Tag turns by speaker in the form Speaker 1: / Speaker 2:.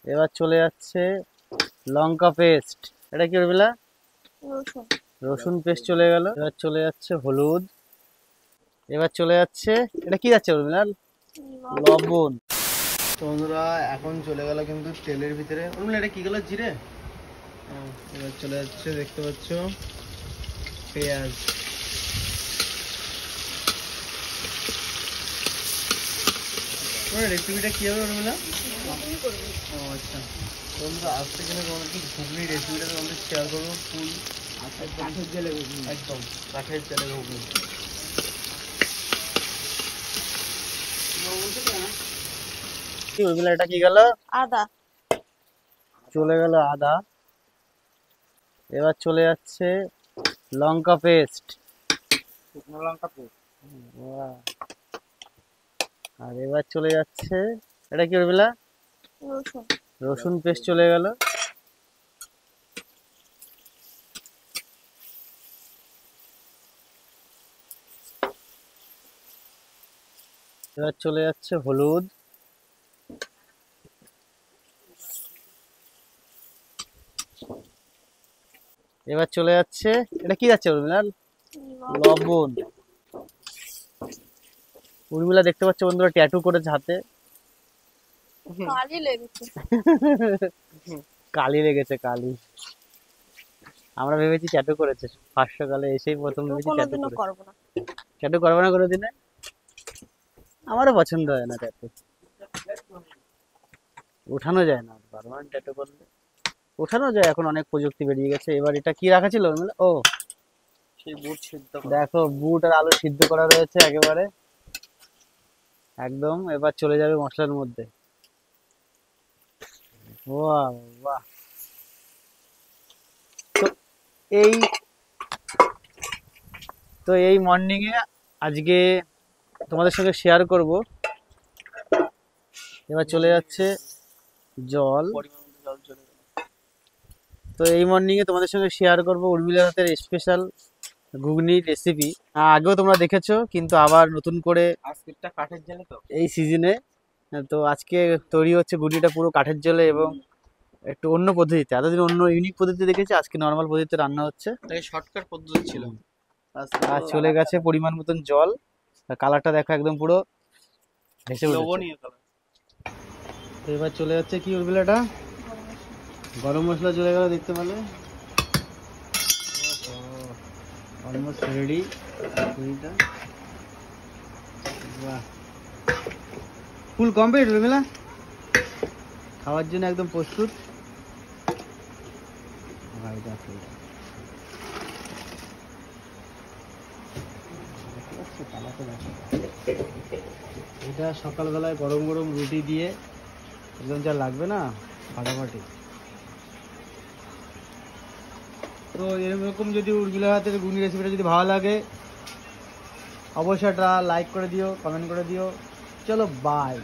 Speaker 1: এবার চলে যাচ্ছে লঙ্কা পেস্ট। এটা কি উর্মিলা?
Speaker 2: রসুন।
Speaker 1: রসুন পেস্ট চলে গেল। এবার চলে যাচ্ছে হলুদ। এবার চলে যাচ্ছে, এটা কি যাচ্ছে উর্মিলা? লবণ। তো বন্ধুরা এখন চলে গেল কিন্তু তেলের ভিতরে। উর্মিলা এটা কি গেল? জিরে। এবার চলে যাচ্ছে, দেখতে পাচ্ছ, পেঁয়াজ। রেসিপিটা কি হবে উর্মিলা? ও আচ্ছা, বন্ধুরা আজ থেকে তোমাদের কি ঘুগনি রেসিপিটা তোমাদের শেয়ার করবো। ফুল কাঠের জালে ঘুগনি, একদম কাঠের জালে ঘুগনি। কি উর্মিলা এটা কি গেল?
Speaker 2: আদা।
Speaker 1: চলে গেল আদা। এবার চলে যাচ্ছে লঙ্কা পেস্ট, শুকনো লঙ্কা পেস্ট। আর এবার চলে যাচ্ছে, এটা কি উর্মিলা?
Speaker 2: রসুন।
Speaker 1: রসুন পেস্ট চলে গেল। এবার চলে যাচ্ছে হলুদ। এবার চলে যাচ্ছে, এটা কি যাচ্ছে উর্মিলা? লবণ। উর্মিলা দেখতে পাচ্ছ বন্ধুরা ট্যাটু করেছে হাতে।
Speaker 2: কালি লেগেছে।
Speaker 1: কালি লেগেছে, কালি। আমরা ভেবেছি ট্যাটু করেছে, ফার্স্ট সকালে এসেই প্রথম ভেবেছি ট্যাটু
Speaker 2: কোনোদিনও
Speaker 1: করেছে।
Speaker 2: করবো না।
Speaker 1: ট্যাটু করবে না কোনোদিনে? আমারও পছন্দ হয় না ট্যাটু, ওঠানো যায় না পার্মানেন্ট ট্যাটু করলে। ওঠানো যায়, এখন অনেক প্রযুক্তি বেরিয়ে গেছে। এবার এটা কি রাখা ছিল উর্মিলা? ও সেই বুট সিদ্ধ করা। দেখো বুট আর আলু সিদ্ধ করা রয়েছে একেবারে একদম। এবার চলে যাবে মশলার মধ্যে। বাহ বাহ। তো এই এই মর্নিং এ আজকে তোমাদের সঙ্গে শেয়ার করব। এবার চলে যাচ্ছে জল। তো এই মর্নিং এ তোমাদের সঙ্গে শেয়ার করব উর্মিলার হাতের স্পেশাল ঘুগনির রেসিপি। আগেও তোমরা দেখেছো, কিন্তু আবার নতুন করে আজকেরটা কাঠের জালে তো এই সিজনে। তো আজকে তৈরি হচ্ছে ঘুগনিটা পুরো কাঠের জালে এবং একটু অন্য পদ্ধতিতে। এতদিন অন্য ইউনিক পদ্ধতি দেখেছি, আজকে নর্মাল পদ্ধতিতে রান্না হচ্ছে। শর্টকাট পদ্ধতি ছিল। আর চলে গেছে পরিমাণ মতন জল। কালারটা দেখো একদম পুরো ভেসে উঠেছে। তো এবার চলে যাচ্ছে কি উর্মিলাটা? গরম মশলা চলে গেল, দেখতে পেলে। অলমোস্ট রেডি ঘুগনিটা। বাহ, ফুল কমপ্লিট উর্মিলা, খাওয়ার জন্য একদম প্রস্তুত। এটা সকালবেলায় গরম গরম রুটি দিয়ে একদম যা লাগবে না, ফাটাফাটি। তো এরকম যদি উর্মিলার হাতের ঘুগনি রেসিপিটা যদি ভালো লাগে, অবশ্যই একটা লাইক করে দিও, কমেন্ট করে দিও। চলো বাই।